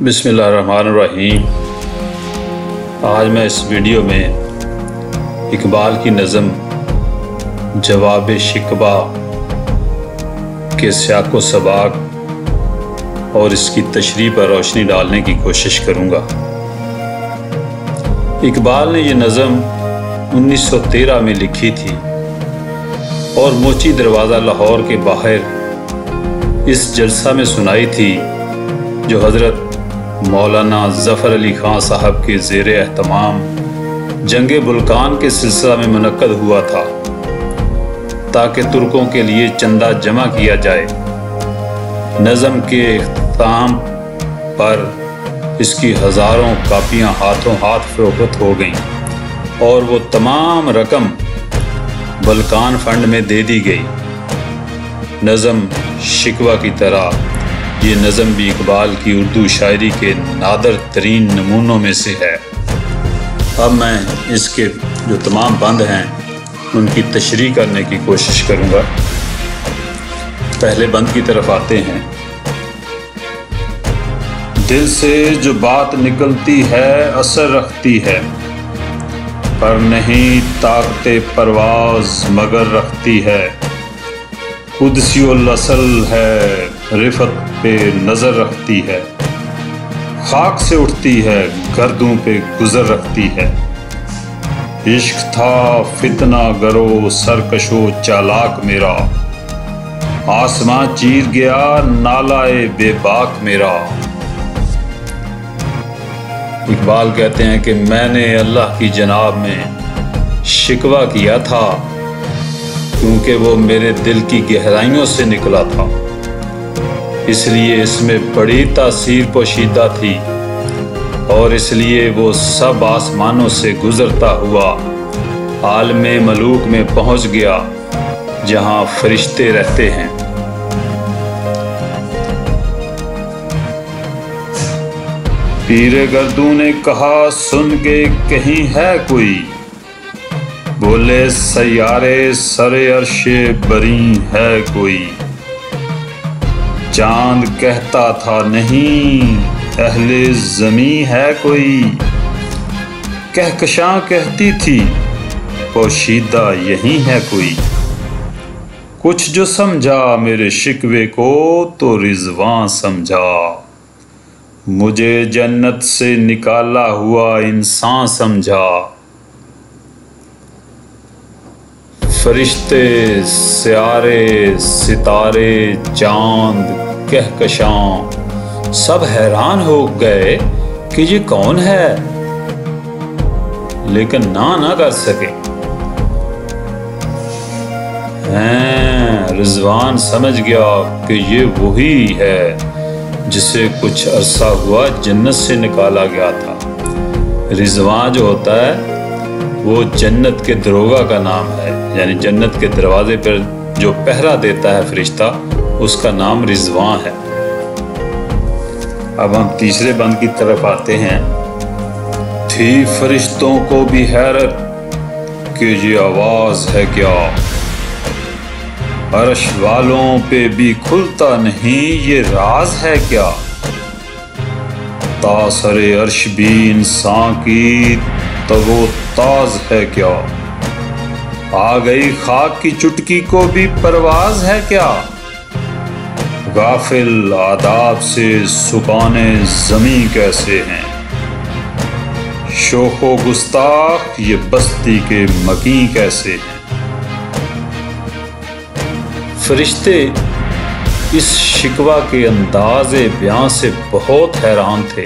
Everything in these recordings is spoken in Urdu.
بسم اللہ الرحمن الرحیم۔ آج میں اس ویڈیو میں اقبال کی نظم جواب شکوہ کے سیاق و سباق اور اس کی تشریح پر روشنی ڈالنے کی کوشش کروں گا۔ اقبال نے یہ نظم 1913 میں لکھی تھی اور موچی دروازہ لاہور کے باہر اس جلسہ میں سنائی تھی جو حضرت مولانا ظفر علی خان صاحب کے زیر اہتمام جنگ بلقان کے سلسلہ میں منعقد ہوا تھا تاکہ ترکوں کے لیے چندہ جمع کیا جائے۔ نظم کے اختتام پر اس کی ہزاروں کاپیاں ہاتھوں ہاتھ فروخت ہو گئیں اور وہ تمام رقم بلقان فنڈ میں دے دی گئی۔ نظم شکوہ کی طرح یہ نظم بھی اقبال کی اردو شاعری کے نادر ترین نمونوں میں سے ہے۔ اب میں اس کے جو تمام بند ہیں ان کی تشریح کرنے کی کوشش کروں گا۔ پہلے بند کی طرف آتے ہیں۔ دل سے جو بات نکلتی ہے اثر رکھتی ہے، پر نہیں طاقت پرواز مگر رکھتی ہے۔ قدسی الاصل ہے رفت پہ نظر رکھتی ہے، خاک سے اٹھتی ہے گردوں پہ گزر رکھتی ہے۔ عشق تھا فتنہ گرو سرکشو چالاک میرا، آسماں چیر گیا نالائے بے باک میرا۔ اقبال کہتے ہیں کہ میں نے اللہ کی جناب میں شکوہ کیا تھا کیونکہ وہ میرے دل کی گہرائیوں سے نکلا تھا، اس لیے اس میں بڑی تاثیر پوشیدہ تھی اور اس لیے وہ سب آسمانوں سے گزرتا ہوا عالم ملوک میں پہنچ گیا جہاں فرشتے رہتے ہیں۔ پیر گردوں نے کہا سن کے کہیں ہے کوئی، بولے سیارے سر عرش بری ہے کوئی۔ چاند کہتا تھا نہیں اہل زمیں ہے کوئی، کہکشاں کہتی تھی پوشیدہ یہی ہے کوئی۔ کچھ جو سمجھا میرے شکوے کو تو رضوان سمجھا، مجھے جنت سے نکالا ہوا انسان سمجھا۔ فرشتے سیارے ستارے چاند کہکشاں سب حیران ہو گئے کہ یہ کون ہے، لیکن نہ کر سکے۔ رضوان سمجھ گیا کہ یہ وہی ہے جسے کچھ عرصہ ہوا جنت سے نکالا گیا تھا۔ رضوان جو ہوتا ہے وہ جنت کے دروغہ کا نام ہے، یعنی جنت کے دروازے پر جو پہرا دیتا ہے فرشتہ اس کا نام رضوان ہے۔ اب ہم تیسرے بند کی طرف آتے ہیں۔ تھی فرشتوں کو بھی حیرت کہ یہ آواز ہے کیا، عرش والوں پہ بھی کھلتا نہیں یہ راز ہے کیا۔ تاثر عرش بھی انسان کی تو وہ تاز ہے کیا، آ گئی خاک کی چٹکی کو بھی پرواز ہے کیا۔ غافل آداب سے سکانے زمیں کیسے ہیں، شوخ و گستاخ یہ بستی کے مکیں کیسے ہیں۔ فرشتے اس شکوہ کے انداز بیان سے بہت حیران تھے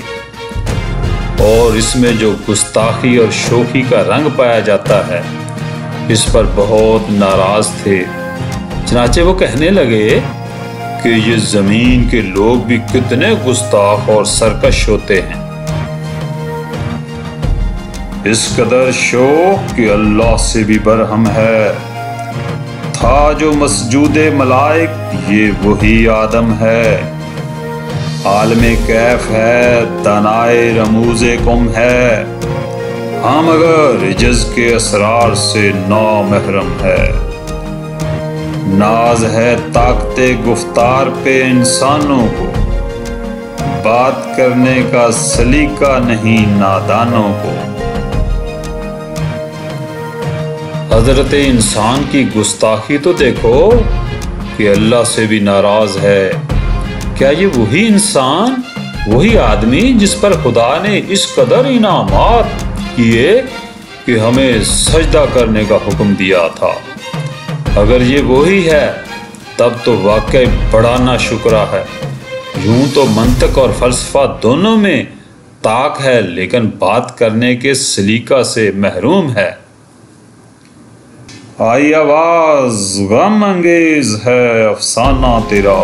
اور اس میں جو گستاخی اور شوخی کا رنگ پایا جاتا ہے اس پر بہت ناراض تھے۔ چنانچہ وہ کہنے لگے کہ یہ زمین کے لوگ بھی کتنے گستاخ اور سرکش ہوتے ہیں۔ اس قدر شوق کہ اللہ سے بھی برہم ہے، تھا جو مسجود ملائک یہ وہی آدم ہے۔ عالم کیف ہے دانائے رموز کم ہے، ہاں مگر عجز کے اسرار سے نامحرم ہے۔ ناز ہے طاقت گفتار پہ انسانوں کو، بات کرنے کا سلیقہ نہیں نادانوں کو۔ حضرت انسان کی گستاخی تو دیکھو کہ اللہ سے بھی ناراض ہے۔ کیا یہ وہی انسان، وہی آدمی جس پر خدا نے اس قدر انعامات کیے کہ ہمیں سجدہ کرنے کا حکم دیا تھا؟ اگر یہ وہی ہے تب تو واقعی بڑا ناشکرا ہے۔ یوں تو منطق اور فلسفہ دونوں میں طاق ہے، لیکن بات کرنے کے سلیقہ سے محروم ہے۔ آئی آواز غم انگیز ہے افسانہ تیرا،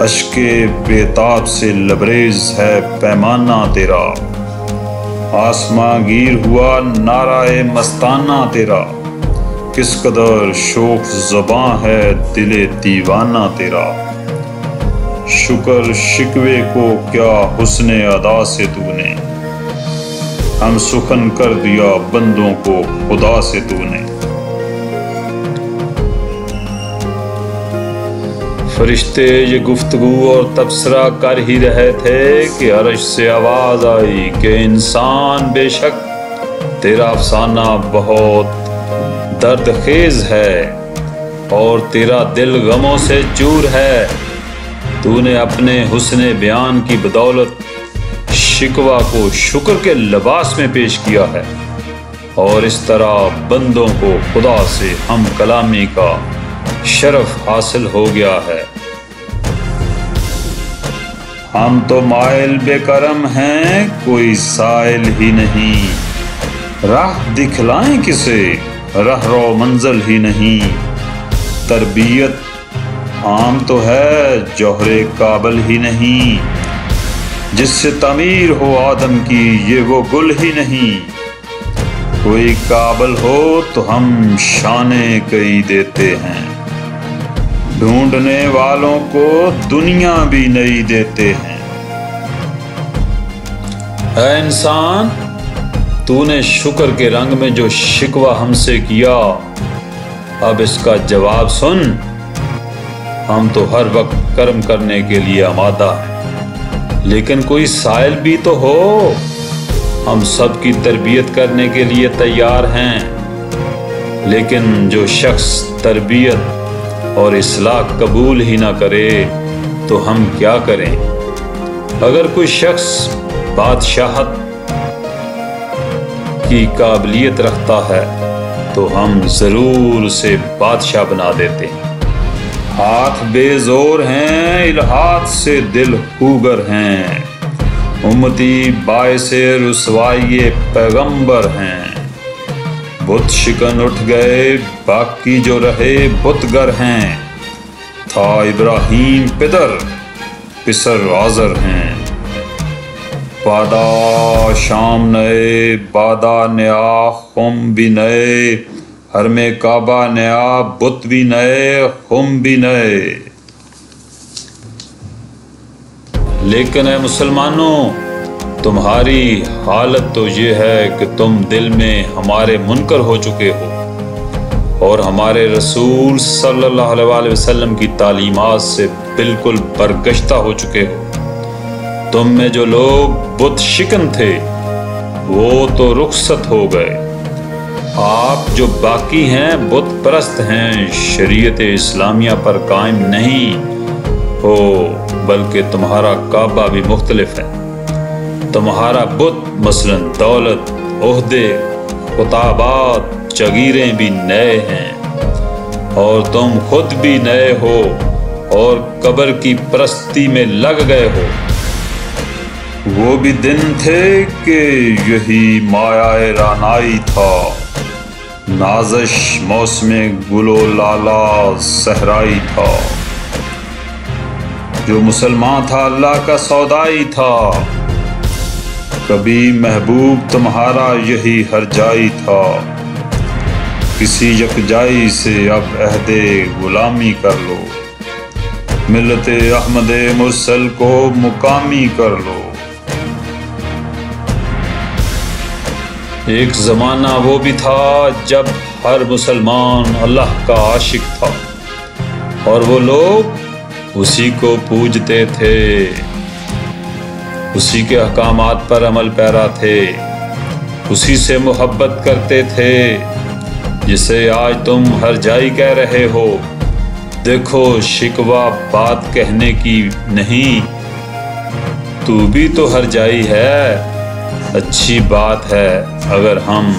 اشک بیتاب سے لبریز ہے پیمانہ تیرا، آسماں گیر ہوا نعرہ مستانہ تیرا، کس قدر شوخ زباں ہے دل دیوانہ تیرا، شکر شکوے کو کیا حسن ادا سے تو نے، ہم سخن کر دیا بندوں کو خدا سے تو نے۔ فرشتے یہ گفتگو اور تبصرہ کر ہی رہے تھے کہ عرش سے آواز آئی کہ انسان بے شک تیرا افسانہ بہت درد خیز ہے اور تیرا دل غموں سے چور ہے۔ تو نے اپنے حسن بیان کی بدولت شکوہ کو شکر کے لباس میں پیش کیا ہے، اور اس طرح بندوں کو خدا سے ہم کلامی کا شرف حاصل ہو گیا ہے۔ ہم تو مائل بے کرم ہیں، کوئی سائل ہی نہیں، راہ دکھلائیں کسے، رہ رو منزل ہی نہیں، تربیت عام تو ہے جوہر قابل ہی نہیں، جس سے تعمیر ہو آدم کی یہ وہ گل ہی نہیں، کوئی قابل ہو تو ہم شانے کئی دیتے ہیں، ڈھونڈنے والوں کو دنیا بھی نہیں دیتے ہیں۔ اے انسان، تو نے شکر کے رنگ میں جو شکوہ ہم سے کیا، اب اس کا جواب سن۔ ہم تو ہر وقت کرم کرنے کے لیے آمادہ ہیں، لیکن کوئی سائل بھی تو ہو۔ ہم سب کی تربیت کرنے کے لیے تیار ہیں، لیکن جو شخص تربیت اور اصلاح قبول ہی نہ کرے تو ہم کیا کریں؟ اگر کوئی شخص بادشاہت کی قابلیت رکھتا ہے تو ہم ضرور اسے بادشاہ بنا دیتے ہیں۔ ہاتھ بے زور ہیں، الہات سے دل خوگر ہیں، امتی باعث رسوائی پیغمبر ہیں، بت شکن اٹھ گئے باقی جو رہے بت گر ہیں، تھا ابراہیم پدر پسر آزر ہیں، بادا شام نئے بادا نیا خم بھی نئے، حرم کعبہ نیا بت بھی نئے خم بھی نئے۔ لیکن اے مسلمانوں، تمہاری حالت تو یہ ہے کہ تم دل میں ہمارے منکر ہو چکے ہو اور ہمارے رسول صلی اللہ علیہ وسلم کی تعلیمات سے بالکل برگشتہ ہو چکے ہو۔ تم میں جو لوگ بت شکن تھے وہ تو رخصت ہو گئے، آپ جو باقی ہیں بت پرست ہیں، شریعت اسلامیہ پر قائم نہیں ہو، بلکہ تمہارا کعبہ بھی مختلف ہے۔ تمہارا بت مثلا دولت، عہدے، خطابات، جگیریں بھی نئے ہیں، اور تم خود بھی نئے ہو اور قبر کی پرستی میں لگ گئے ہو۔ وہ بھی دن تھے کہ یہی مایہ رعنائی تھا، نازش موسم گل و لالا صحرائی تھا، جو مسلمان تھا اللہ کا سودائی تھا، کبھی محبوب تمہارا یہی ہر جائی تھا، کسی یکجائی سے اب عہد غلامی کر لو، ملت احمد مرسل کو مقامی کر لو۔ ایک زمانہ وہ بھی تھا جب ہر مسلمان اللہ کا عاشق تھا اور وہ لوگ اسی کو پوجتے تھے، اسی کے احکامات پر عمل پیرا تھے، اسی سے محبت کرتے تھے جسے آج تم ہر جائی کہہ رہے ہو۔ دیکھو شکوہ بات کہنے کی نہیں، تو بھی تو ہر جائی ہے۔ اچھی بات ہے اگر ہم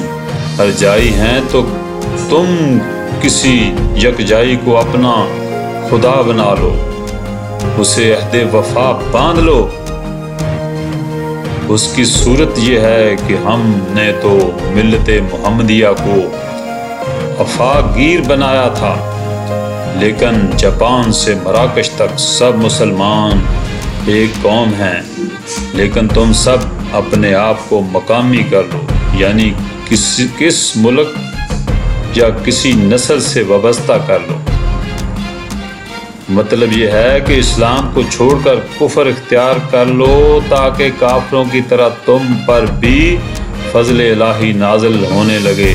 ہر جائی ہیں تو تم کسی یکجائی کو اپنا خدا بنا لو، اسے عہد وفا باندھ لو۔ اس کی صورت یہ ہے کہ ہم نے تو ملت محمدیہ کو افاقگیر بنایا تھا، لیکن جاپان سے مراکش تک سب مسلمان ایک قوم ہیں، لیکن تم سب اپنے آپ کو مقامی کر لو، یعنی کس ملک یا کسی نسل سے وابستہ کر لو۔ مطلب یہ ہے کہ اسلام کو چھوڑ کر کفر اختیار کر لو تاکہ کافروں کی طرح تم پر بھی فضل الہی نازل ہونے لگے۔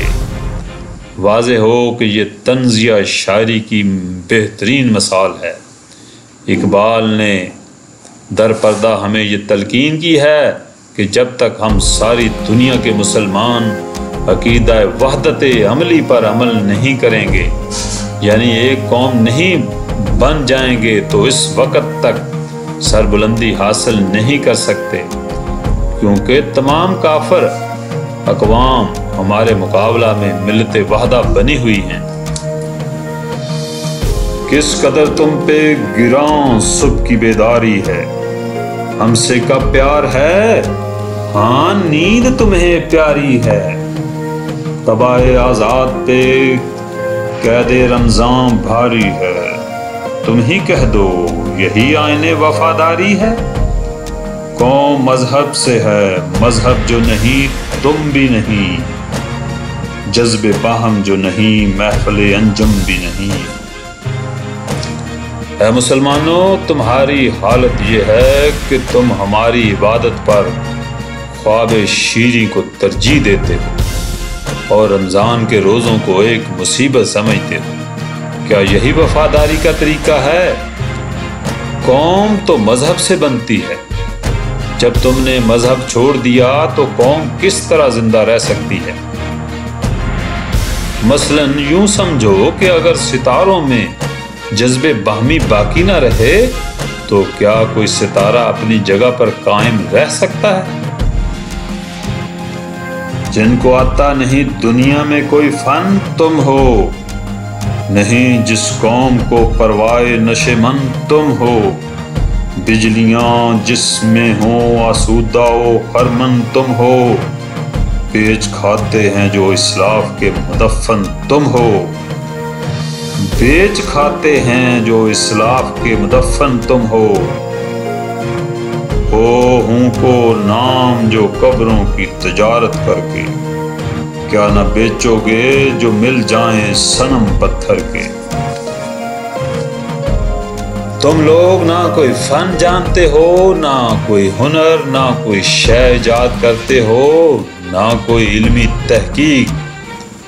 واضح ہو کہ یہ طنزیہ شاعری کی بہترین مثال ہے۔ اقبال نے در پردہ ہمیں یہ تلقین کی ہے کہ جب تک ہم ساری دنیا کے مسلمان عقیدہ وحدت عملی پر عمل نہیں کریں گے، یعنی ایک قوم نہیں بن جائیں گے، تو اس وقت تک سربلندی حاصل نہیں کر سکتے، کیونکہ تمام کافر اقوام ہمارے مقابلہ میں ملت وحدہ بنی ہوئی ہیں۔ کس قدر تم پہ گراں صبح کی بیداری ہے، ہم سے کب پیار ہے، ہاں نیند تمہیں پیاری ہے۔ تباہ آزاد پہ قید رمضان بھاری ہے، تم ہی کہہ دو یہی آئین وفاداری ہے۔ قوم مذہب سے ہے، مذہب جو نہیں تم بھی نہیں، جذب باہم جو نہیں محفل انجم بھی نہیں۔ اے مسلمانوں، تمہاری حالت یہ ہے کہ تم ہماری عبادت پر خواب شیریں کو ترجیح دیتے ہو اور رمضان کے روزوں کو ایک مصیبت سمجھتے ہو۔ کیا یہی وفاداری کا طریقہ ہے؟ قوم تو مذہب سے بنتی ہے، جب تم نے مذہب چھوڑ دیا تو قوم کس طرح زندہ رہ سکتی ہے؟ مثلاً یوں سمجھو کہ اگر ستاروں میں جذب باہمی باقی نہ رہے تو کیا کوئی ستارہ اپنی جگہ پر قائم رہ سکتا ہے؟ جن کو آتا نہیں دنیا میں کوئی فن تم ہو، نہیں جس قوم کو پروائے نشے من تم ہو۔ بجلیاں جس میں ہوں آسودہ و خرمن تم ہو، بیچ کھاتے ہیں جو اسلاف کے مدفن تم ہو۔ بیچ کھاتے ہیں جو اسلاف کے مدفن تم ہو ہوں کو نام جو قبروں کی تجارت کر کے، کیا نہ بیچو گے جو مل جائیں صنم پتھر کے۔ تم لوگ نہ کوئی فن جانتے ہو، نہ کوئی ہنر، نہ کوئی شے ایجاد کرتے ہو، نہ کوئی علمی تحقیق۔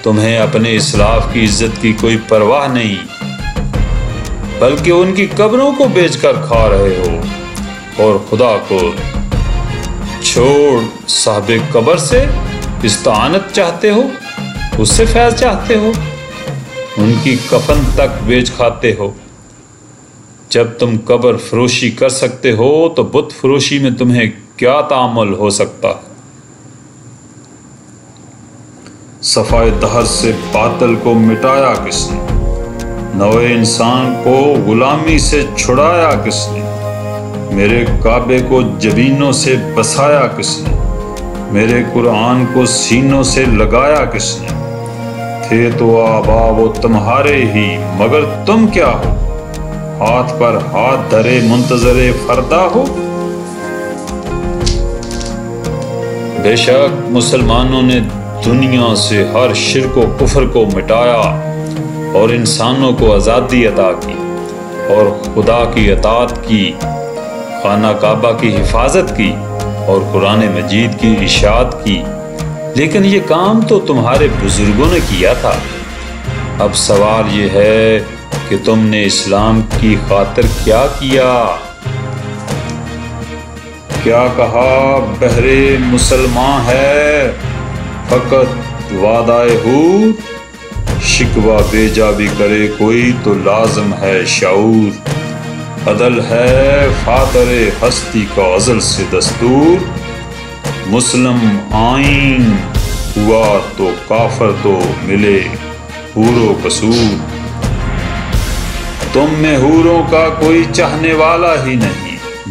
تمہیں اپنے اسلاف کی عزت کی کوئی پرواہ نہیں، بلکہ ان کی قبروں کو بیچ کر کھا رہے ہو، اور خدا کو چھوڑ صاحب قبر سے استعانت چاہتے ہو، اس سے فیض چاہتے ہو، ان کی کفن تک بیچ کھاتے ہو۔ جب تم قبر فروشی کر سکتے ہو تو بت فروشی میں تمہیں کیا تعامل ہو سکتا ہے؟ صفائے دہر سے باطل کو مٹایا کس نے، نوے انسان کو غلامی سے چھڑایا کس نے، میرے کعبے کو جبینوں سے بسایا کس نے، میرے قرآن کو سینوں سے لگایا کس نے؟ تھے تو آبا وہ تمہارے ہی، مگر تم کیا ہو؟ ہاتھ پر ہاتھ دھرے منتظر فردا ہو۔ بے شک مسلمانوں نے دنیا سے ہر شرک و کفر کو مٹایا اور انسانوں کو آزادی عطا کی اور خدا کی اطاعت کی، خانہ کعبہ کی حفاظت کی اور قرآن مجید کی اشاعت کی، لیکن یہ کام تو تمہارے بزرگوں نے کیا تھا۔ اب سوال یہ ہے کہ تم نے اسلام کی خاطر کیا کیا؟ کیا کہا بہرے مسلمان ہے فقط وعدہ حور، شکوہ بے جا بھی کرے کوئی تو لازم ہے شعور، عدل ہے فاتر ہستی کا ازل سے دستور، مسلم آئین ہوا تو کافر تو ملے حور و قصور، تم میں حوروں کا کوئی چاہنے والا ہی نہیں،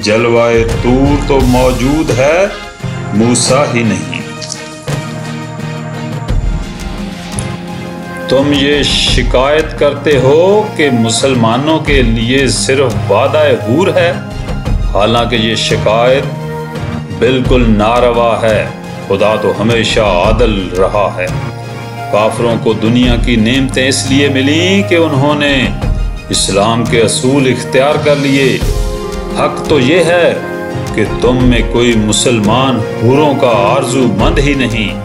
جلوائے طور تو موجود ہے موسیٰ ہی نہیں، تم یہ شکایت کرتے ہو کہ مسلمانوں کے لیے صرف وعدہ حور ہے، حالانکہ یہ شکایت بالکل ناروا ہے، خدا تو ہمیشہ عادل رہا ہے، کافروں کو دنیا کی نعمتیں اس لیے ملیں کہ انہوں نے اسلام کے اصول اختیار کر لیے، حق تو یہ ہے کہ تم میں کوئی مسلمان حوروں کا آرزو مند ہی نہیں،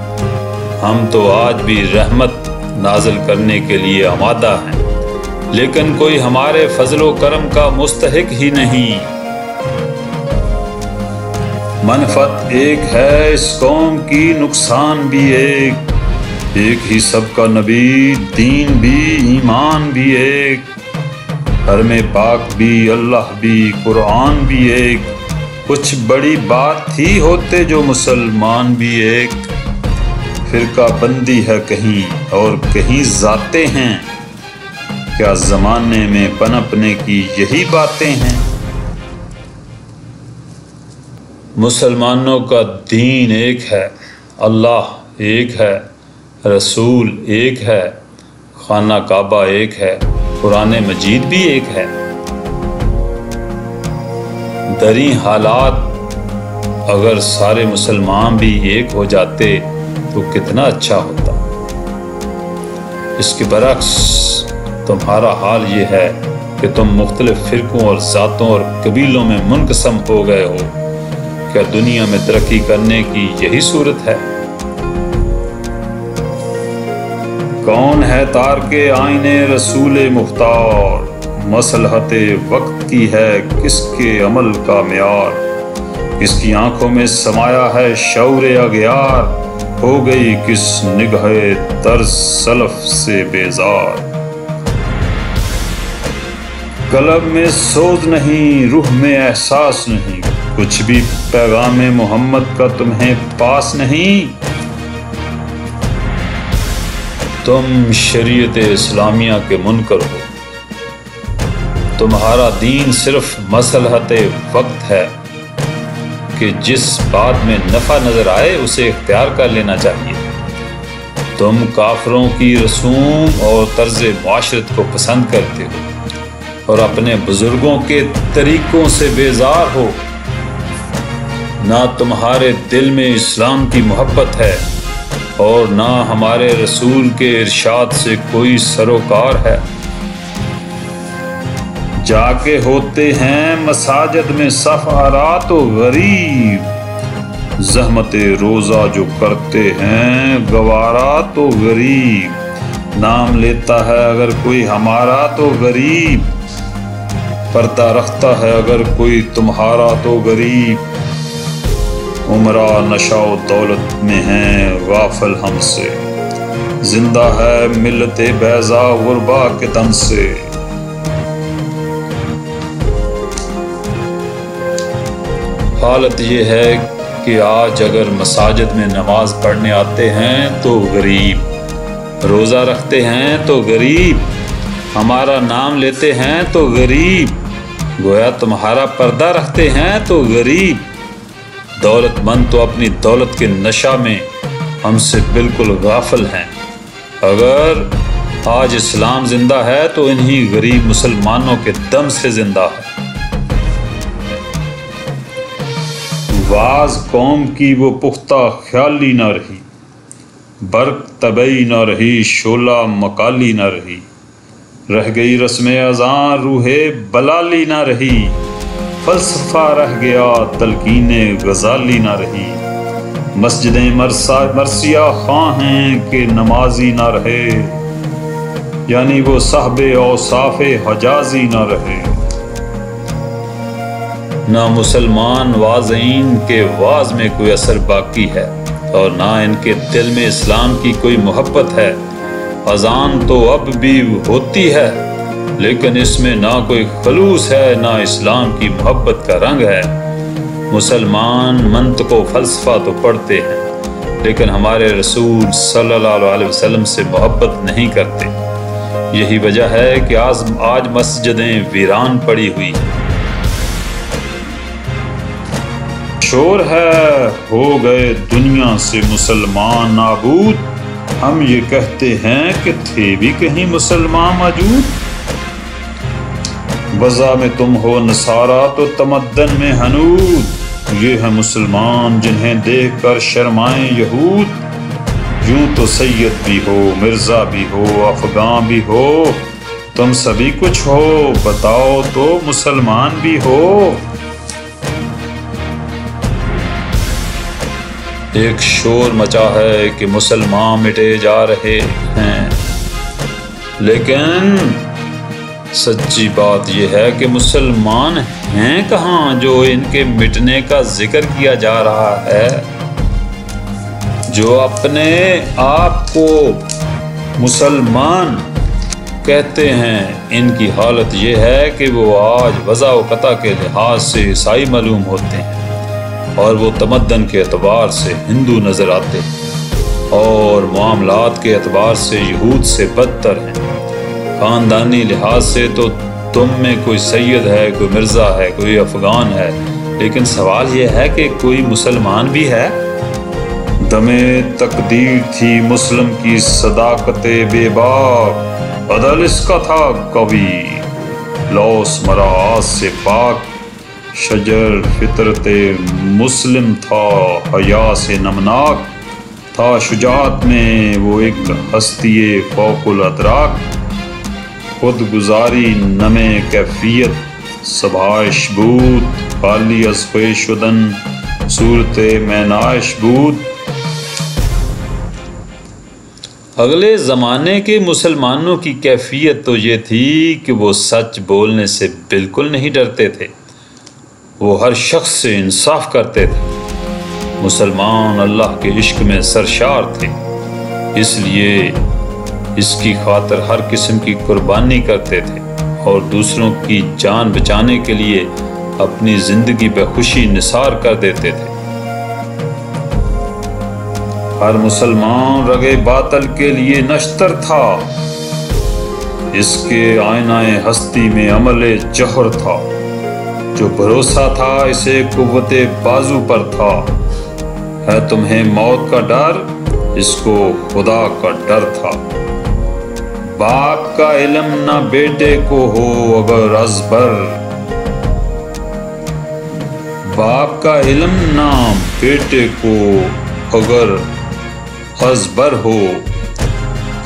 ہم تو آج بھی رحمت نازل کرنے کے لیے آمادہ ہیں، لیکن کوئی ہمارے فضل و کرم کا مستحق ہی نہیں، منفعت ایک ہے اس قوم کی نقصان بھی ایک، ایک ہی سب کا نبی دین بھی ایمان بھی ایک، حرم پاک بھی اللہ بھی قرآن بھی ایک، کچھ بڑی بات تھی ہوتے جو مسلمان بھی ایک، فرقہ بندی ہے کہیں اور کہیں ذاتیں ہیں، کیا زمانے میں پنپنے کی یہی باتیں ہیں، مسلمانوں کا دین ایک ہے، اللہ ایک ہے، رسول ایک ہے، خانہ کعبہ ایک ہے، قرآن مجید بھی ایک ہے، دریں حالات اگر سارے مسلمان بھی ایک ہو جاتے تو کتنا اچھا ہوتا، اس کے برعکس تمہارا حال یہ ہے کہ تم مختلف فرقوں اور ذاتوں اور قبیلوں میں منقسم ہو گئے ہو، کیا دنیا میں ترقی کرنے کی یہی صورت ہے؟ کون ہے تار کے آئینے رسول مختار، مصلحت وقت کی ہے کس کے عمل کا معیار، کس کی آنکھوں میں سمایا ہے شعور اغیار، ہو گئی کس نگہ طرز سلف سے بیزار، قلب میں سوز نہیں روح میں احساس نہیں، کچھ بھی پیغام محمد کا تمہیں پاس نہیں، تم شریعت اسلامیہ کے منکر ہو، تمہارا دین صرف مصلحت وقت ہے کہ جس بات میں نفع نظر آئے اسے اختیار کر لینا چاہیے، تم کافروں کی رسوم اور طرز معاشرت کو پسند کرتے ہو اور اپنے بزرگوں کے طریقوں سے بیزار ہو، نہ تمہارے دل میں اسلام کی محبت ہے اور نہ ہمارے رسول کے ارشاد سے کوئی سروکار ہے، جا کے ہوتے ہیں مساجد میں صف آرا تو غریب، زحمت روزہ جو کرتے ہیں گوارا تو غریب، نام لیتا ہے اگر کوئی ہمارا تو غریب، پردہ رکھتا ہے اگر کوئی تمہارا تو غریب، عمرہ نشہ و دولت میں ہیں غافل ہم سے، زندہ ہے ملت بیضا غربا کے دم سے، حالت یہ ہے کہ آج اگر مساجد میں نماز پڑھنے آتے ہیں تو غریب، روزہ رکھتے ہیں تو غریب، ہمارا نام لیتے ہیں تو غریب، گویا تمہارا پردہ رکھتے ہیں تو غریب، دولت مند تو اپنی دولت کے نشہ میں ہم سے بالکل غافل ہیں، اگر آج اسلام زندہ ہے تو انہی غریب مسلمانوں کے دم سے زندہ ہے، واز قوم کی وہ پختہ خیالی نہ رہی، برق طبعی نہ رہی، شعلہ مکالی نہ رہی، رہ گئی رسم اذان روح بلالی نہ رہی، فلسفہ رہ گیا تلقین غزالی نہ رہی، مسجدیں مرثیہ خواہ ہیں کہ نمازی نہ رہے، یعنی وہ صاحب اوصاف حجازی نہ رہے، نہ مسلمان واعظین کے واعظ میں کوئی اثر باقی ہے اور نہ ان کے دل میں اسلام کی کوئی محبت ہے۔ اذان تو اب بھی ہوتی ہے لیکن اس میں نہ کوئی خلوص ہے نہ اسلام کی محبت کا رنگ ہے۔ مسلمان منطق و فلسفہ تو پڑھتے ہیں لیکن ہمارے رسول صلی اللہ علیہ وسلم سے محبت نہیں کرتے۔ یہی وجہ ہے کہ آج مسجدیں ویران پڑی ہوئی ہیں۔ شور ہے ہو گئے دنیا سے مسلمان نابود، ہم یہ کہتے ہیں کہ تھے بھی کہیں مسلمان موجود۔ وضع میں تم ہو نصارہ تو تمدن میں ہنود، یہ ہے مسلمان جنہیں دیکھ کر شرمائیں یہود۔ یوں تو سید بھی ہو مرزا بھی ہو افغان بھی ہو، تم سبھی کچھ ہو بتاؤ تو مسلمان بھی ہو۔ ایک شور مچا ہے کہ مسلمان مٹے جا رہے ہیں، لیکن سچی بات یہ ہے کہ مسلمان ہیں کہاں جو ان کے مٹنے کا ذکر کیا جا رہا ہے۔ جو اپنے آپ کو مسلمان کہتے ہیں ان کی حالت یہ ہے کہ وہ آج وضع و قطع کے لحاظ سے عیسائی معلوم ہوتے ہیں اور وہ تمدن کے اعتبار سے ہندو نظر آتے ہیں اور معاملات کے اعتبار سے یہود سے بدتر ہیں۔ خاندانی لحاظ سے تو تم میں کوئی سید ہے، کوئی مرزا ہے، کوئی افغان ہے، لیکن سوال یہ ہے کہ کوئی مسلمان بھی ہے؟ دمِ تقدیر تھی مسلم کی صداقت بے باک، عدل اس کا تھا قوی، لوث مراعات سے پاک، شجر فطرت مسلم تھا حیا سے نمناک، تھا شجاعت میں وہ ایک ہستی فوق الادراک، خود گزاری نم کیفیت صبائش بود، خالی از خویش شدن صورت مینائش بود۔ اگلے زمانے کے مسلمانوں کی کیفیت تو یہ تھی کہ وہ سچ بولنے سے بالکل نہیں ڈرتے تھے، وہ ہر شخص سے انصاف کرتے تھے۔ مسلمان اللہ کے عشق میں سرشار تھے، اس لیے اس کی خاطر ہر قسم کی قربانی کرتے تھے اور دوسروں کی جان بچانے کے لیے اپنی زندگی پہ خوشی نثار کر دیتے تھے۔ ہر مسلمان رگے باطل کے لیے نشتر تھا، اس کے آئینہ ہستی میں عمل جوہر تھا، جو بھروسہ تھا اسے قوت بازو پر تھا۔ ہے تمہیں موت کا ڈر، اس کو خدا کا ڈر تھا۔ باپ کا علم نہ بیٹے کو ہو اگر ازبر، باپ کا علم نہ بیٹے کو اگر ازبر ہو،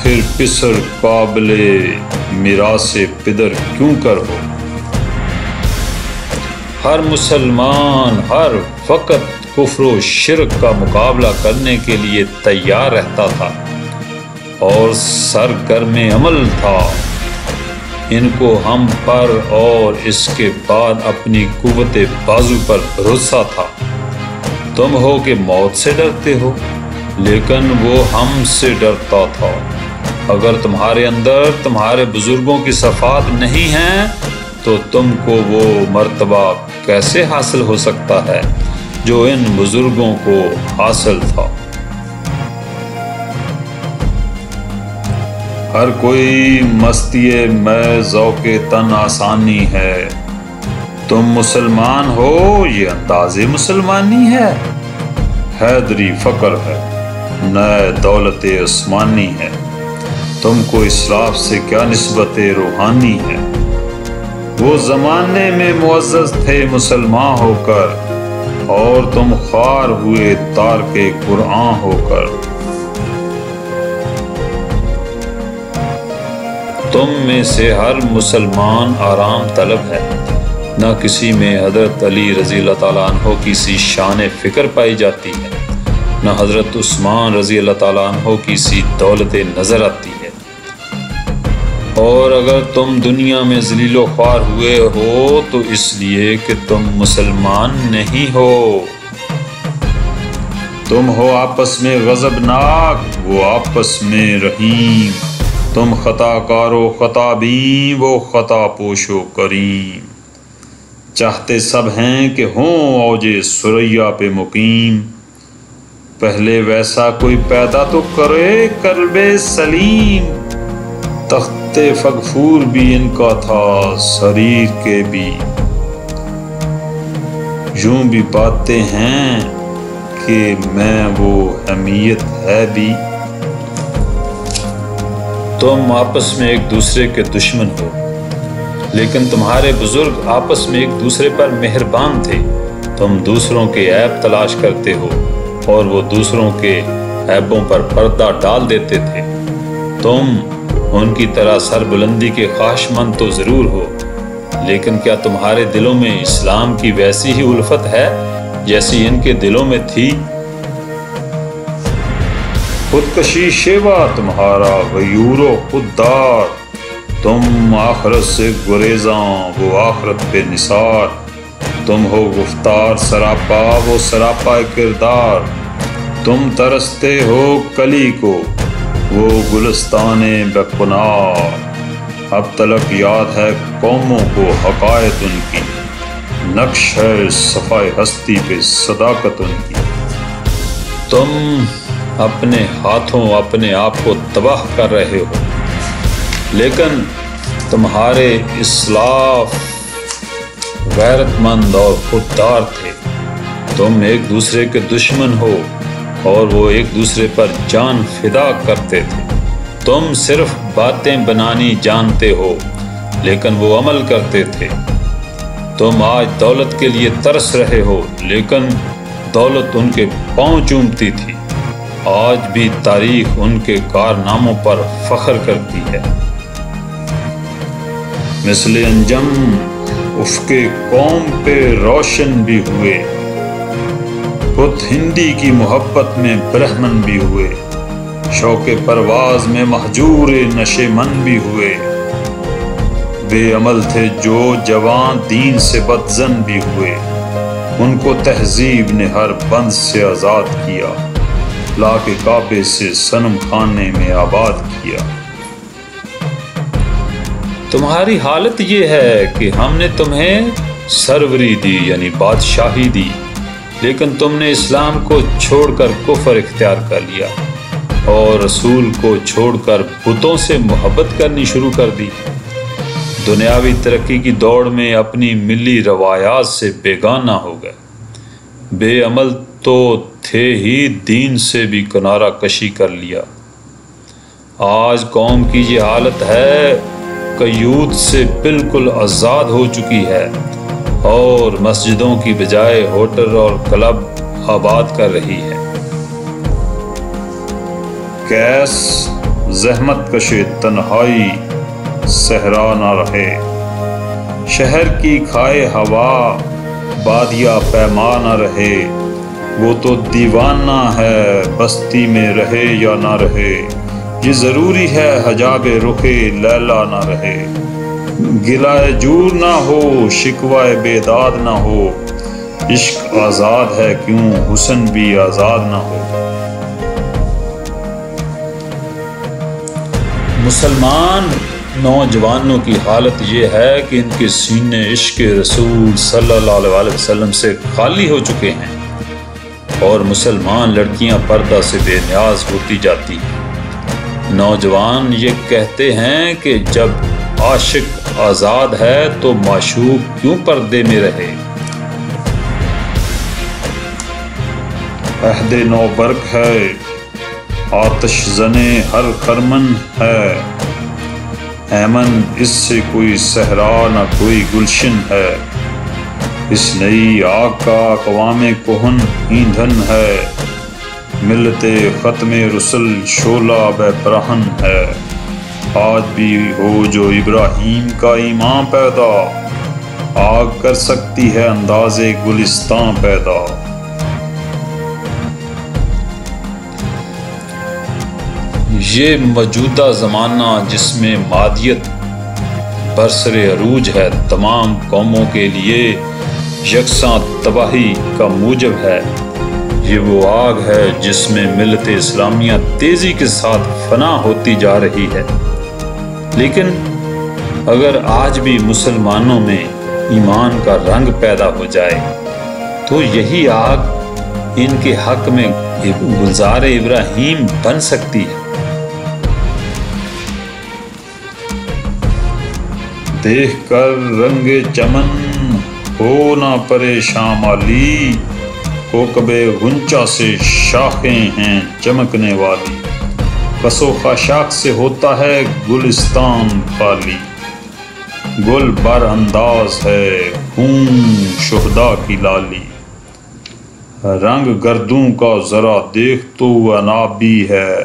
پھر پسر قابل میراث پدر کیوں کر ہو۔ ہر مسلمان ہر وقت کفر و شرک کا مقابلہ کرنے کے لیے تیار رہتا تھا اور سرگرم عمل تھا۔ ان کو ہم پر اور اس کے بعد اپنی قوت بازو پر بھروسہ تھا۔ تم ہو کہ موت سے ڈرتے ہو، لیکن وہ ہم سے ڈرتا تھا۔ اگر تمہارے اندر تمہارے بزرگوں کی صفات نہیں ہیں تو تم کو وہ مرتبہ کیسے حاصل ہو سکتا ہے جو ان بزرگوں کو حاصل تھا۔ ہر کوئی مستی میں ذوق تن آسانی ہے، تم مسلمان ہو یہ انداز مسلمانی ہے۔ حیدری فقر ہے نئے دولت عثمانی ہے، تم کو اسلاف سے کیا نسبت روحانی ہے۔ وہ زمانے میں معزز تھے مسلمان ہو کر اور تم خوار ہوئے تارک قرآن ہو کر۔ تم میں سے ہر مسلمان آرام طلب ہے، نہ کسی میں حضرت علی رضی اللہ تعالیٰ عنہ کی سی شان فکر پائی جاتی ہے، نہ حضرت عثمان رضی اللہ تعالیٰ عنہ کی سی دولت نظر آتی ہے۔ اور اگر تم دنیا میں ذلیل و خوار ہوئے ہو تو اس لیے کہ تم مسلمان نہیں ہو۔ تم ہو آپس میں غضبناک، وہ آپس میں رحیم۔ تم خطا کار و خطا بین، وہ خطا پوش و کریم۔ چاہتے سب ہیں کہ ہوں اوج ثریا پہ مقیم، پہلے ویسا کوئی پیدا تو کرے قلب سلیم۔ تخت فغفور بھی ان کا تھا، سریر کے بھی، یوں بھی باتیں ہیں کہ میں وہ اہمیت ہے بھی۔ تم آپس میں ایک دوسرے کے دشمن ہو، لیکن تمہارے بزرگ آپس میں ایک دوسرے پر مہربان تھے۔ تم دوسروں کے عیب تلاش کرتے ہو اور وہ دوسروں کے عیبوں پر پردہ ڈال دیتے تھے۔ تم ان کی طرح سربلندی کے خواہش مند تو ضرور ہو، لیکن کیا تمہارے دلوں میں اسلام کی ویسی ہی الفت ہے جیسی ان کے دلوں میں تھی؟ خودکشی شیوا تمہارا غیور و خوددار، تم آخرت سے گریزاں، وہ آخرت پہ نثار۔ تم ہو گفتار سراپا، وہ سراپا کردار۔ تم ترستے ہو کلی کو، وہ گلستان بے-پناہ۔ اب تلک یاد ہے قوموں کو حقائق ان کی، نقش ہے صفائے ہستی پہ صداقت ان کی۔ تم اپنے ہاتھوں اپنے آپ کو تباہ کر رہے ہو، لیکن تمہارے اسلاف غیرت مند اور خوددار تھے۔ تم ایک دوسرے کے دشمن ہو اور وہ ایک دوسرے پر جان فدا کرتے تھے۔ تم صرف باتیں بنانی جانتے ہو، لیکن وہ عمل کرتے تھے۔ تم آج دولت کے لیے ترس رہے ہو، لیکن دولت ان کے پاؤں چومتی تھی۔ آج بھی تاریخ ان کے کارناموں پر فخر کرتی ہے۔ مثل انجم افق قوم پہ روشن بھی ہوئے، خود ہندی کی محبت میں برہمن بھی ہوئے، شوق پرواز میں مہجور نشے من بھی ہوئے۔ بے عمل تھے جو جوان دین سے بدظن بھی ہوئے، ان کو تہذیب نے ہر بند سے آزاد کیا، لا کے کعبے سے صنم خانے میں آباد کیا۔ تمہاری حالت یہ ہے کہ ہم نے تمہیں سروری دی، یعنی بادشاہی دی، لیکن تم نے اسلام کو چھوڑ کر کفر اختیار کر لیا اور رسول کو چھوڑ کر بتوں سے محبت کرنی شروع کر دی۔ دنیاوی ترقی کی دوڑ میں اپنی ملی روایات سے بیگانہ ہو گئے۔ بے عمل تو تھے ہی، دین سے بھی کنارہ کشی کر لیا۔ آج قوم کی یہ حالت ہے، قیود سے بالکل آزاد ہو چکی ہے اور مسجدوں کی بجائے ہوٹل اور کلب آباد کر رہی ہے۔ کیس زحمت کش تنہائی صحرا نہ رہے، شہر کی کھائے ہوا بادیا پیما نہ رہے۔ وہ تو دیوانہ ہے، بستی میں رہے یا نہ رہے، یہ ضروری ہے حجاب رخ لیلا نہ رہے۔ گلہ جور نہ ہو، شکوہ بیداد نہ ہو، عشق آزاد ہے کیوں حسن بھی آزاد نہ ہو۔ مسلمان نوجوانوں کی حالت یہ ہے کہ ان کے سینے عشق رسول صلی اللہ علیہ وسلم سے خالی ہو چکے ہیں، اور مسلمان لڑکیاں پردہ سے بے نیاز ہوتی جاتی ہیں۔ نوجوان یہ کہتے ہیں کہ جب عاشق آزاد ہے تو معشوق کیوں پردے میں رہے۔ عہد نو برق ہے، آتش زنے ہر خرمن ہے، ایمن اس سے کوئی صحرا نہ کوئی گلشن ہے۔ اس نئی آگ کا اقوام کہن ایندھن ہے، ملت ختم رسل شعلہ بے برہن ہے۔ آج بھی ہو جو ابراہیم کا ایمان پیدا، آگ کر سکتی ہے انداز گلستان پیدا۔ یہ موجودہ زمانہ جس میں مادیت برسر عروج ہے تمام قوموں کے لیے یکساں تباہی کا موجب ہے۔ یہ وہ آگ ہے جس میں ملت اسلامیہ تیزی کے ساتھ فنا ہوتی جا رہی ہے، لیکن اگر آج بھی مسلمانوں میں ایمان کا رنگ پیدا ہو جائے تو یہی آگ ان کے حق میں گلزار ابراہیم بن سکتی ہے۔ دیکھ کر رنگ چمن ہو نہ پریشان مالی، کوکب غنچہ سے شاخیں ہیں چمکنے والی، کس و خاشاک سے ہوتا ہے گلستان خالی، گل بر انداز ہے خون شہداء کی لالی، رنگ گردوں کا ذرا دیکھ تو عنابی ہے،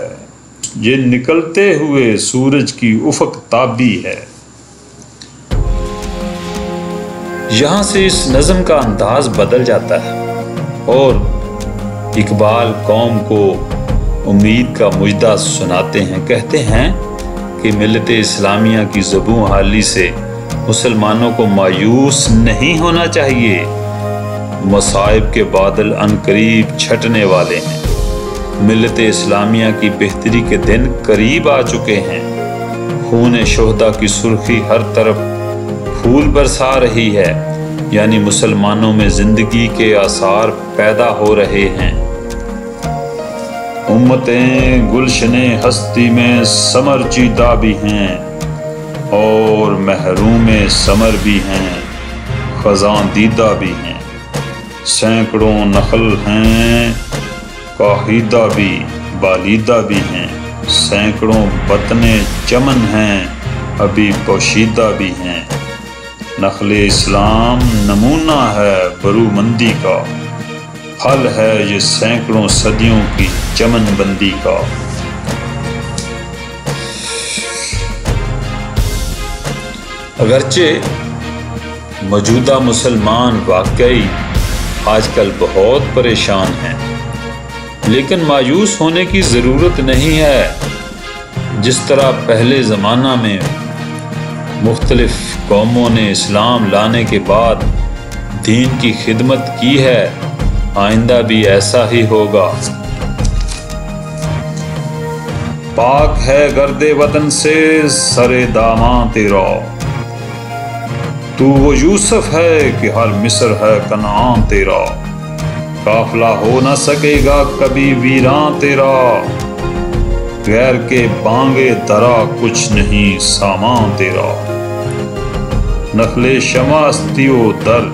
یہ نکلتے ہوئے سورج کی افق تابی ہے۔ یہاں سے اس نظم کا انداز بدل جاتا ہے اور اقبال قوم کو امید کا مژدہ سناتے ہیں۔ کہتے ہیں کہ ملت اسلامیہ کی زبوں حالی سے مسلمانوں کو مایوس نہیں ہونا چاہیے، مصائب کے بادل عنقریب چھٹنے والے ہیں، ملت اسلامیہ کی بہتری کے دن قریب آ چکے ہیں، خون شہداء کی سرخی ہر طرف پھول برسا رہی ہے، یعنی مسلمانوں میں زندگی کے آثار پیدا ہو رہے ہیں۔ امتیں گلشن ہستی میں ثمر چیدہ بھی ہیں اور محروم ثمر بھی ہیں، خزاں دیدہ بھی ہیں، سینکڑوں نخل ہیں کاہیدہ بھی بالیدہ بھی ہیں، سینکڑوں بطنے چمن ہیں ابھی پوشیدہ بھی ہیں، نخل اسلام نمونہ ہے برومندی کا، پھل ہے یہ سینکڑوں صدیوں کی چمن بندی کا۔ اگرچہ موجودہ مسلمان واقعی آج کل بہت پریشان ہیں، لیکن مایوس ہونے کی ضرورت نہیں ہے۔ جس طرح پہلے زمانہ میں مختلف قوموں نے اسلام لانے کے بعد دین کی خدمت کی ہے، آئندہ بھی ایسا ہی ہوگا۔ پاک ہے گرد وطن سے سر داماں تیرا، تو وہ یوسف ہے کہ ہر مصر ہے کنعان تیرا، قافلہ ہو نہ سکے گا کبھی ویراں تیرا، غیر کے بانگے درا کچھ نہیں سامان تیرا، نخل شماستیو در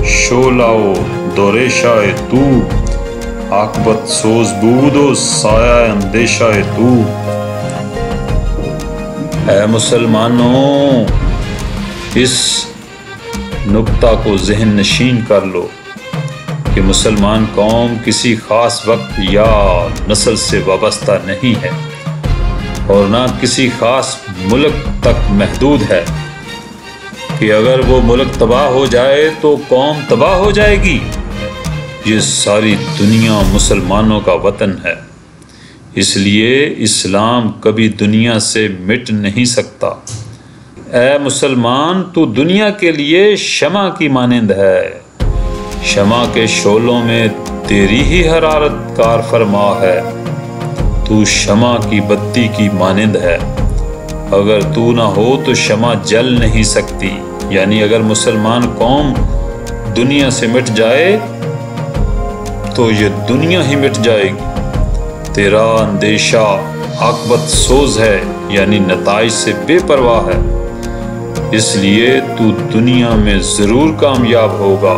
شولاو دوریشائے تو، عاقبت سوز بود و سایہ اندیشائے تو۔ اے مسلمانوں، اس نکتہ کو ذہن نشین کر لو کہ مسلمان قوم کسی خاص وقت یا نسل سے وابستہ نہیں ہے اور نہ کسی خاص ملک تک محدود ہے کہ اگر وہ ملک تباہ ہو جائے تو قوم تباہ ہو جائے گی۔ یہ ساری دنیا مسلمانوں کا وطن ہے، اس لیے اسلام کبھی دنیا سے مٹ نہیں سکتا۔ اے مسلمان، تو دنیا کے لیے شمع کی مانند ہے، شمع کے شعلوں میں تیری ہی حرارت کار فرما ہے، تو شمع کی بتی کی مانند ہے، اگر تو نہ ہو تو شمع جل نہیں سکتی۔ یعنی اگر مسلمان قوم دنیا سے مٹ جائے تو یہ دنیا ہی مٹ جائے گی۔ تیرا اندیشہ عاقبت سوز ہے، یعنی نتائج سے بے پرواہ ہے، اس لیے تو دنیا میں ضرور کامیاب ہوگا۔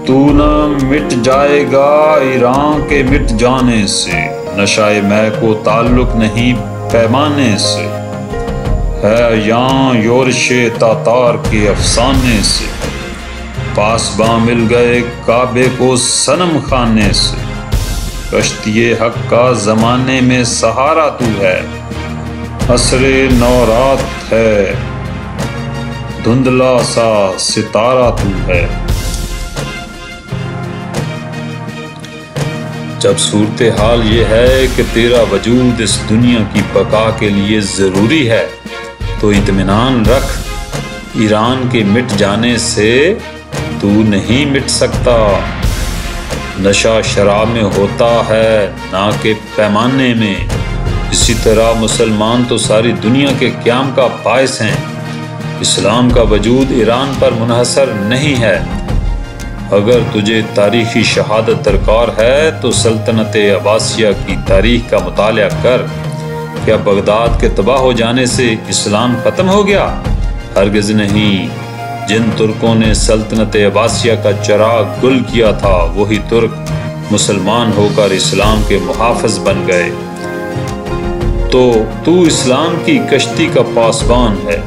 تو نہ مٹ جائے گا ایران کے مٹ جانے سے، نشائے میں کو تعلق نہیں پیمانے سے، ہے یہاں یورش تاتار کے افسانے سے، پاسباں مل گئے کعبے کو صنم خانے سے، کشتی حق کا زمانے میں سہارا تو ہے، عصر نورات ہے دھندلا سا ستارہ تو ہے۔ جب صورتحال یہ ہے کہ تیرا وجود اس دنیا کی بقا کے لیے ضروری ہے تو اطمینان رکھ، ایران کے مٹ جانے سے تو نہیں مٹ سکتا۔ نشہ شراب میں ہوتا ہے نہ کہ پیمانے میں۔ اسی طرح مسلمان تو ساری دنیا کے قیام کا باعث ہیں۔ اسلام کا وجود ایران پر منحصر نہیں ہے۔ اگر تجھے تاریخی شہادت درکار ہے تو سلطنت عباسیہ کی تاریخ کا مطالعہ کر۔ کیا بغداد کے تباہ ہو جانے سے اسلام ختم ہو گیا؟ ہرگز نہیں۔ جن ترکوں نے سلطنت عباسیہ کا چراغ گل کیا تھا وہی ترک مسلمان ہو کر اسلام کے محافظ بن گئے۔ تو اسلام کی کشتی کا پاسبان ہے،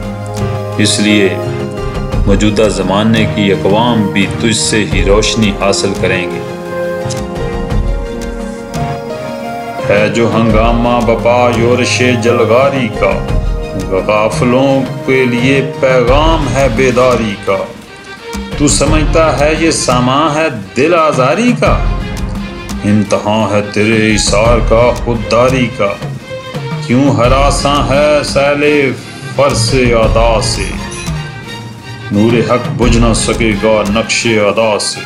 اس لیے موجودہ زمانے کی اقوام بھی تجھ سے ہی روشنی حاصل کریں گے۔ ہے جو ہنگامہ بپا یورش جلغاری کا، غافلوں کے لیے پیغام ہے بیداری کا۔ تو سمجھتا ہے یہ سامان ہے دل آزاری کا، امتحان ہے تیرے ایثار کا خودداری کا۔ کیوں ہراساں ہے سیل فرس ادا سے، نور حق بجھ نہ سکے گا نقش ادا سے۔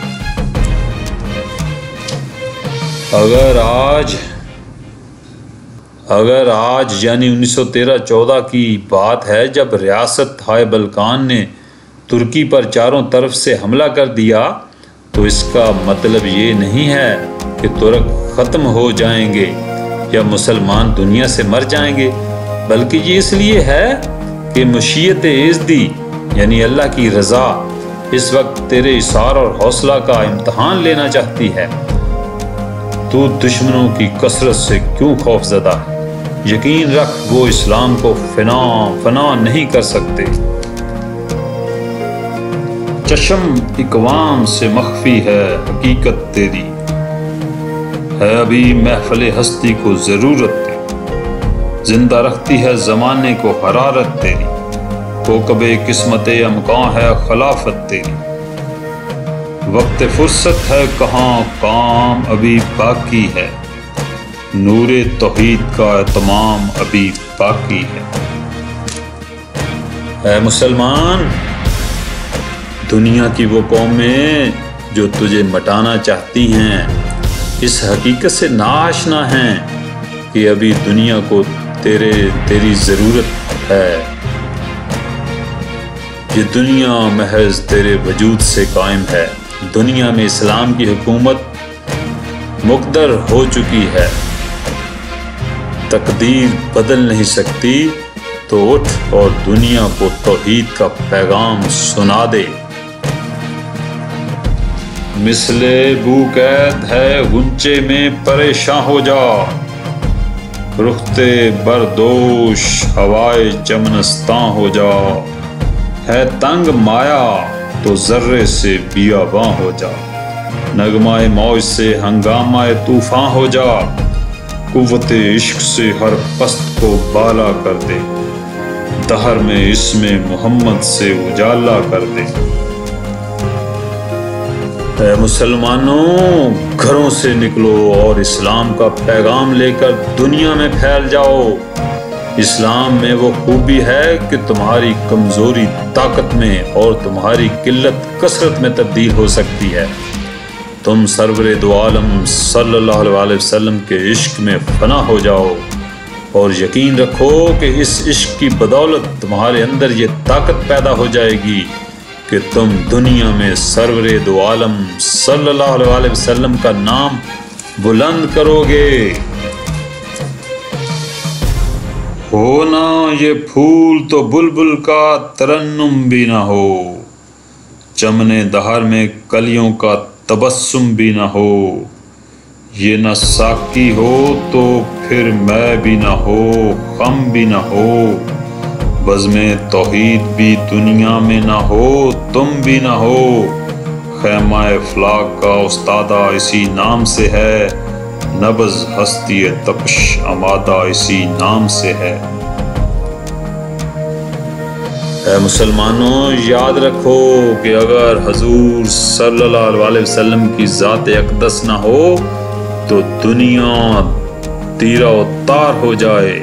اگر آج یعنی 1913-14 کی بات ہے جب ریاست ہائے بلقان نے ترکی پر چاروں طرف سے حملہ کر دیا، تو اس کا مطلب یہ نہیں ہے کہ ترک ختم ہو جائیں گے یا مسلمان دنیا سے مر جائیں گے، بلکہ یہ اس لیے ہے کہ مشیت ازدی یعنی اللہ کی رضا اس وقت تیرے اصرار اور حوصلہ کا امتحان لینا چاہتی ہے۔ تو دشمنوں کی کثرت سے کیوں خوف زدہ ہے؟ یقین رکھ وہ اسلام کو فنا نہیں کر سکتے۔ چشم اقوام سے مخفی ہے حقیقت تیری، ہے ابھی محفل ہستی کو ضرورت تیری، زندہ رکھتی ہے زمانے کو حرارت تیری، کوکب قسمت امکان ہے خلافت تیری۔ وقت فرصت ہے کہاں کام ابھی باقی ہے، نور توحید کا اہتمام ابھی باقی ہے۔ اے مسلمان، دنیا کی وہ قومیں جو تجھے مٹانا چاہتی ہیں اس حقیقت سے ناآشنا ہیں کہ ابھی دنیا کو تیری ضرورت ہے۔ یہ دنیا محض تیرے وجود سے قائم ہے۔ دنیا میں اسلام کی حکومت مقدر ہو چکی ہے، تقدیر بدل نہیں سکتی، تو اٹھ اور دنیا کو توحید کا پیغام سنا دے۔ مثل بو قید ہے غنچے میں پریشاں ہو جا، رختے بردوش ہوائے چمنستاں ہو جا، ہے تنگ مایا تو ذرے سے بیاباں ہو جا، نغمہ موج سے ہنگامہ طوفاں ہو جا، قوت عشق سے ہر پست کو بالا کر دے، دہر میں اسم محمد سے اجالا کر دے۔ اے مسلمانوں، گھروں سے نکلو اور اسلام کا پیغام لے کر دنیا میں پھیل جاؤ۔ اسلام میں وہ خوبی ہے کہ تمہاری کمزوری طاقت میں اور تمہاری قلت کثرت میں تبدیل ہو سکتی ہے۔ تم سرور دو عالم صلی اللہ علیہ وسلم کے عشق میں فنا ہو جاؤ اور یقین رکھو کہ اس عشق کی بدولت تمہارے اندر یہ طاقت پیدا ہو جائے گی کہ تم دنیا میں سرور دو عالم صلی اللہ علیہ وسلم کا نام بلند کرو گے۔ ہونا یہ پھول تو بلبل کا ترنم بھی نہ ہو، چمن دہر میں کلیوں کا تبسم بھی نہ ہو، یہ نہ ساقی ہو تو پھر میں بھی نہ ہو، غم بھی نہ ہو، بزم توحید بھی دنیا میں نہ ہو، تم بھی نہ ہو، خیمہ افلاک کا استادہ اسی نام سے ہے، نبض ہستی تپش آمادہ اسی نام سے ہے۔ اے مسلمانوں، یاد رکھو کہ اگر حضور صلی اللہ علیہ وسلم کی ذات اقدس نہ ہو تو دنیا تیرا و تار ہو جائے۔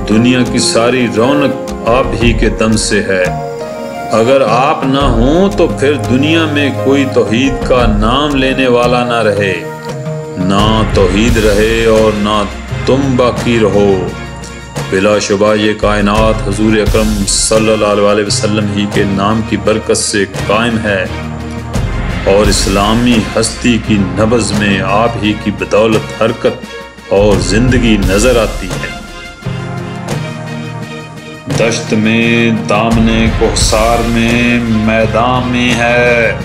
دنیا کی ساری رونق آپ ہی کے دم سے ہے۔ اگر آپ نہ ہوں تو پھر دنیا میں کوئی توحید کا نام لینے والا نہ رہے، نہ توحید رہے اور نہ تم باقی رہو۔ بلا شبہ یہ کائنات حضور اکرم صلی اللہ علیہ وسلم ہی کے نام کی برکت سے قائم ہے، اور اسلامی ہستی کی نبض میں آپ ہی کی بدولت حرکت اور زندگی نظر آتی ہے۔ دشت میں دامنے کوہسار میں میدان میں ہے،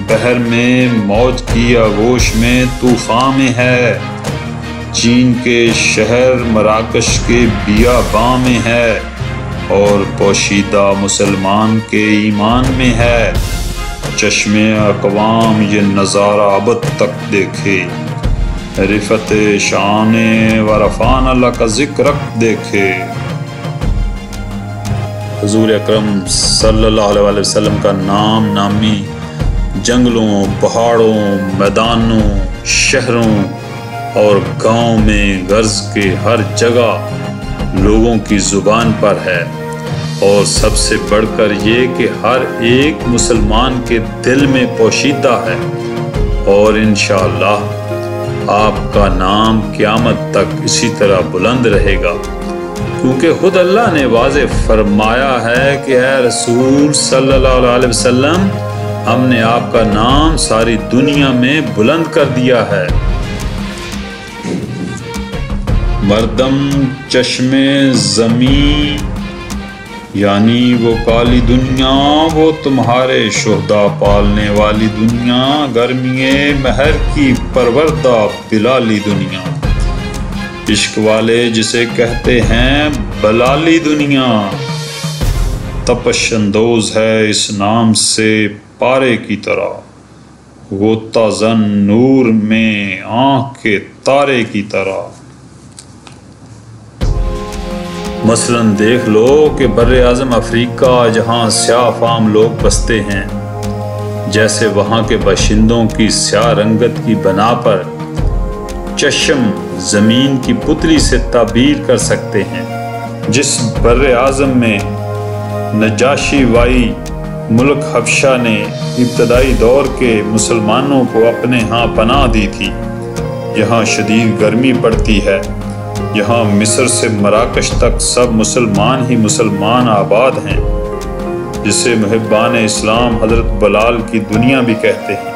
بحر میں موج کی آغوش میں طوفان میں ہے، چین کے شہر مراکش کے بیاباں میں ہے، اور پوشیدہ مسلمان کے ایمان میں ہے۔ چشم اقوام یہ نظارہ ابد تک دیکھے، رفت شان و رفعنا اللہ کا ذکر دیکھے۔ حضور اکرم صلی اللہ علیہ وسلم کا نام نامی جنگلوں، پہاڑوں، میدانوں، شہروں اور گاؤں میں غرض کے ہر جگہ لوگوں کی زبان پر ہے، اور سب سے بڑھ کر یہ کہ ہر ایک مسلمان کے دل میں پوشیدہ ہے، اور انشاءاللہ آپ کا نام قیامت تک اسی طرح بلند رہے گا، کیونکہ خود اللہ نے واضح فرمایا ہے کہ اے رسول صلی اللہ علیہ وسلم، ہم نے آپ کا نام ساری دنیا میں بلند کر دیا ہے۔ مردم چشم زمین یعنی وہ کالی دنیا، وہ تمہارے شہداء پالنے والی دنیا، گرمی مہر کی پروردہ بلالی دنیا، عشق والے جسے کہتے ہیں بلالی دنیا، تپش اندوز ہے اس نام سے پارے کی طرح، غوطہ زن نور میں آنکھ کے تارے کی طرح۔ مثلاً دیکھ لو کہ بر اعظم افریقہ جہاں سیاہ فام لوگ بستے ہیں، جیسے وہاں کے باشندوں کی سیاہ رنگت کی بنا پر چشم زمین کی پتلی سے تعبیر کر سکتے ہیں، جس بر اعظم میں نجاشی وائی ملک حبشہ نے ابتدائی دور کے مسلمانوں کو اپنے ہاں پناہ دی تھی، یہاں شدید گرمی پڑتی ہے، یہاں مصر سے مراکش تک سب مسلمان ہی مسلمان آباد ہیں، جسے محبان اسلام حضرت بلال کی دنیا بھی کہتے ہیں،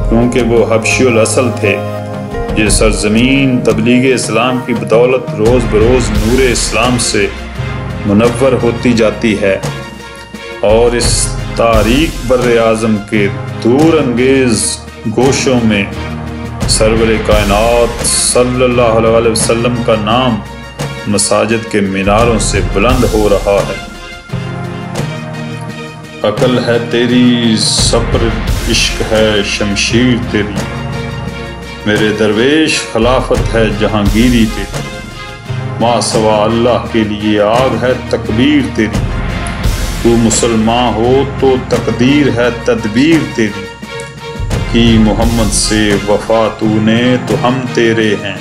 کیونکہ وہ حبشی الاصل تھے۔ یہ سرزمین تبلیغ اسلام کی بدولت روز بروز نور اسلام سے منور ہوتی جاتی ہے، اور اس تاریک بر اعظم کے دور انگیز گوشوں میں سرور کائنات صلی اللہ علیہ وسلم کا نام مساجد کے میناروں سے بلند ہو رہا ہے۔ عقل ہے تیری صبر، عشق ہے شمشیر تیری، میرے درویش خلافت ہے جہانگیری تیری، ما سوا اللہ کے لیے آگ ہے تکبیر تیری، تو مسلمان ہو تو تقدیر ہے تدبیر تیری، کی محمد سے وفا تو نے تو ہم تیرے ہیں،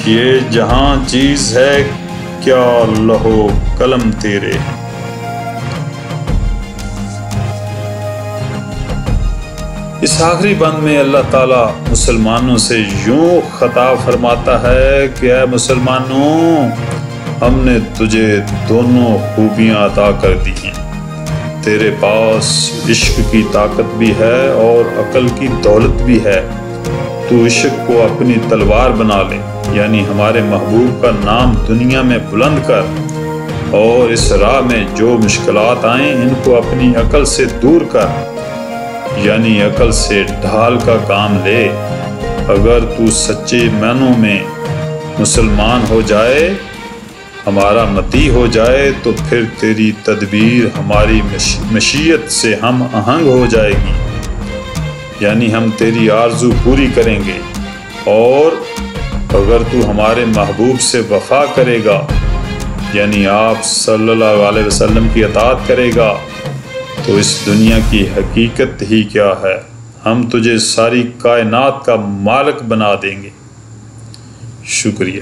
یہ جہاں چیز ہے کیا لہو قلم تیرے ہیں۔ اس آخری بند میں اللہ تعالیٰ مسلمانوں سے یوں خطاب فرماتا ہے کہ اے مسلمانوں، ہم نے تجھے دونوں خوبیاں عطا کر دی ہیں، تیرے پاس عشق کی طاقت بھی ہے اور عقل کی دولت بھی ہے، تو عشق کو اپنی تلوار بنا لے، یعنی ہمارے محبوب کا نام دنیا میں بلند کر، اور اس راہ میں جو مشکلات آئیں ان کو اپنی عقل سے دور کر، یعنی عقل سے ڈھال کا کام لے۔ اگر تو سچے معنوں میں مسلمان ہو جائے، ہمارا متی ہو جائے، تو پھر تیری تدبیر ہماری مشیت سے ہم آہنگ ہو جائے گی، یعنی ہم تیری آرزو پوری کریں گے، اور اگر تو ہمارے محبوب سے وفا کرے گا، یعنی آپ صلی اللہ علیہ وسلم کی اطاعت کرے گا، تو اس دنیا کی حقیقت ہی کیا ہے، ہم تجھے ساری کائنات کا مالک بنا دیں گے۔ شکریہ۔